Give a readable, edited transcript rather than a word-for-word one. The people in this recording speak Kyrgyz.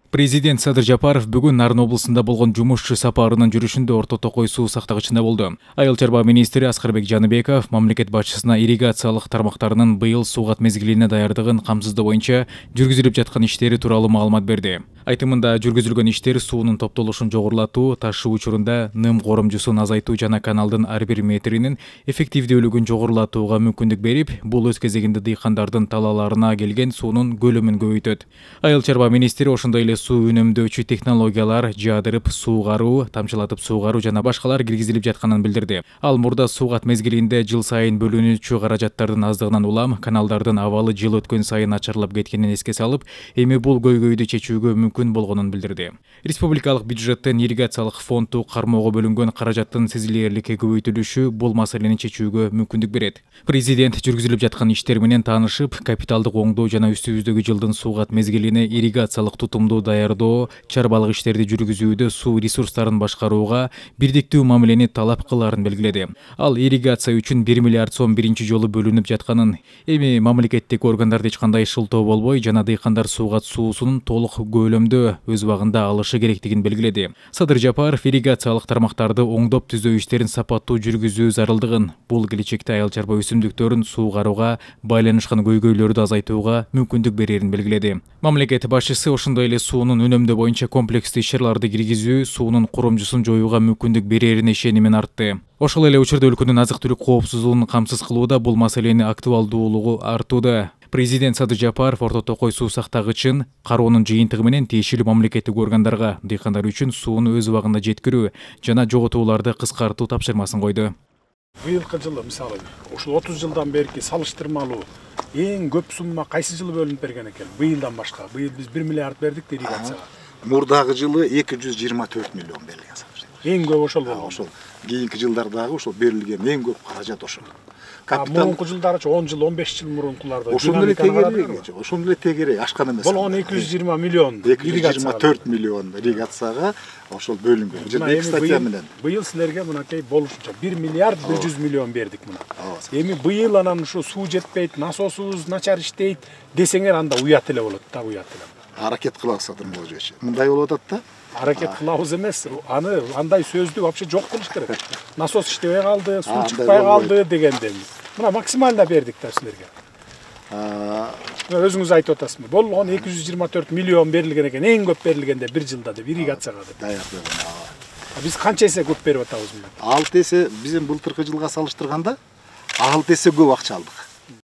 Президент Садыр Жапаров бүгін Нарын облысында болған жұмысшы сапарының жүрішінде Орто Токой суу сактагычында болды. Айыл чарба министри Аскарбек Жаныбеков мамлекет башчысына ирригациялык тармактарынын быйыл суугат мезгилине даярдыгын камсыздоо боюнча жүргүзүлүп жаткан иштери тууралуу маалымат берди. Айтымында жүргүзүлгөн иштер суунун топтолушун жогорулатуу, ташуу учурунда ным коромжусун азайтуу жана каналдын ар бир метринин эффективдүүлүгүн жогорулатууга мүмкүндүк берип, бул өз кезегинде дыйкандардын талааларына келген суунун көлөмүн көбөйтөт. Айыл чарба министри ошондой эле суу үнөмдөөчү технологиялар жаадырып суугаруу, тамчылатып суугаруу жана башкалар киргизилип жатканын билдирди. Ал мурда суугат мезгилинде жыл сайын бөлүнүүчү каражаттардын аздыгынан улам каналдардын абалы жыл өткөн сайын ачарлап кеткенин эске салып, эми бул көйгөйдү чечүүгө мүмкүн болгонун билдирди. Республикалык бюджеттен ирригациялык фондду кармоого бөлүнгөн каражаттын сезилэрлик көбөйтүлүшү бул маселени чечүүгө мүмкүндүк берет. Президент жүргүзүлүп жаткан иштер менен таанышып, капиталдык оңдоо жана үстүбүздөгү жылдын суугат мезгилине ирригациялык тутумду даярдоо, чарбалык иштерди жүргүзүүдө суу ресурстарын башкарууга бирдиктүү мамилени талап кылаарын белгиледи. Ал ирригация үчүн 1 миллиард сом биринчи жолу бөлүнүп жатканын, эми мамлекеттик органдарда эч кандай шылтоо болбой, жана дыйкандар суугат суусунун толук көлөмдө өз убагында алышы керектигин белгиледи. Садыр Жапаров ирригациялык тармактарды оңдоп түзөө иштерин сапаттуу жүргүзүү зарылдыгын, бул келечекте айыл чарба өсүмдүктөрүн суугарууга байланышкан көйгөйлөрдү азайтууга мүмкүндүк берерин белгиледи. Мамлекет башчысы ошондой эле суунун үнөмдөө боюнча комплекстүү иш-чараларды киргизүү, суунун коромжусун жоюуга мүмкүндүк берерине ишенимин артты. Ошол эле учурда өлкөнүн азык-түлүк коопсуздугун камсыз кылууда бул маселенин актуалдуулугу артууда. Президент Садыр Жапаров Орто Токой суу сактагычын кароонун жыйынтыгы менен тиешелүү мамлекеттик органдарга дыйкандар үчүн сууну өз убагында жеткирүү жана жоготууларды кыскартуу тапшырмасын койду. Быйылкы жылы мисалы ушул 30 жылдан берки салыштырмалуу эң көп сумма кайсы жылы бөлүнүп берген экен? Быйылдан башка. Быйыл биз 1 миллиард бердик ирригацияга. Мурдагы жылы 224 миллион берилген. Эң көп ошол болгон. Ошол кийинки жылдардагы ошол берилген эң көп каражат ошол. Мурунку жылдарычы 10 жыл, 15 жыл мурункуларда. Ошондо эле тегерек, ашкан эмес. Болгон 220 миллион. 224 миллион ирригацияга ошол бөлүнгөн. Бул жерде 2 статья менен. Быйыл силерге мынакей болушунча 1 миллиард 100 миллион бердик мына. Эми быйыл анан ушу суу жетпейт, насосубуз начар иштейт десеңер анда уят эле болот да, уят эле. Аракет кылабыз Садыр Мырзабек. Мындай болуп атат да. Аракет кылабыз эмес, аны андай сөздү вообще жок кылыш керек. Насос иштебей калды, суу чыкпай калды дегенден. Мына максимально бердик да силерге. Өзүңүз айтып атасызбы? Болгон 224 миллион берилген экен, эң көп берилгенде bir жылда деп ирригацияга деп. Даярдыгын. Биз канча эсе көп берип атабыз мына? 6 эсе биздин былтыркы жылга салыштырганда 6 эсе көп акча алдык.